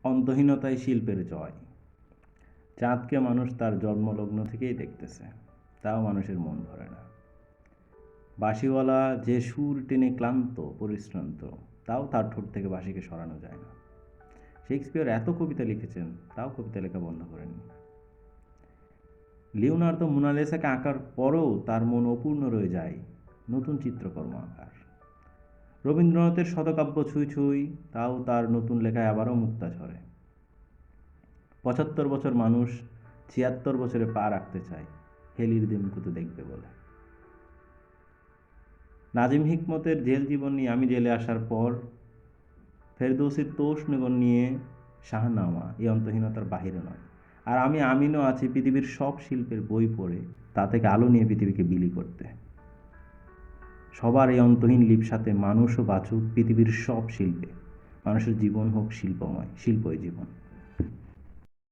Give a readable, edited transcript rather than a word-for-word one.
অন্তহীনতাই শিল্পের জয়। চাঁদকে মানুষ তার জন্মলগ্ন থেকেই দেখতেছে, তাও মানুষের মন ধরে না। বাঁশিওয়ালা যে সুর টেনে ক্লান্ত পরিশ্রান্ত, তাও তার ঠোঁট থেকে বাঁশিকে সরানো যায় না। শেক্সপিয়র এত কবিতা লিখেছেন, তাও কবিতা লেখা বন্ধ করেননি। লিওনার্দো মোনালিসাকে আঁকার পরও তার মন অপূর্ণ রয়ে যায় নতুন চিত্রকর্ম আঁকার। রবীন্দ্রনাথের শতকাব্য ছুঁই ছুঁই, তাও তার নতুন লেখায় আবারও মুক্তা ঝরে। ৭৫ বছর মানুষ ৭৬ বছরে পা রাখতে চায় হেলির দিনকুতো দেখবে বলে। নাজিম হিকমতের জেল জীবন নিয়ে আমি জেলে আসার পর ফেরদৌসির তোষনগর নিয়ে শাহনামা এই অন্তহীনতার বাহিরে নয়। আর আমি আমিনও আছি পৃথিবীর সব শিল্পের বই পড়ে তা থেকে আলো নিয়ে পৃথিবীকে বিলি করতে। সবার এই অন্তহীন লিপসাতে মানুষও বাঁচুক পৃথিবীর সব শিল্পে, মানুষের জীবন হোক শিল্পময়, শিল্পই জীবন।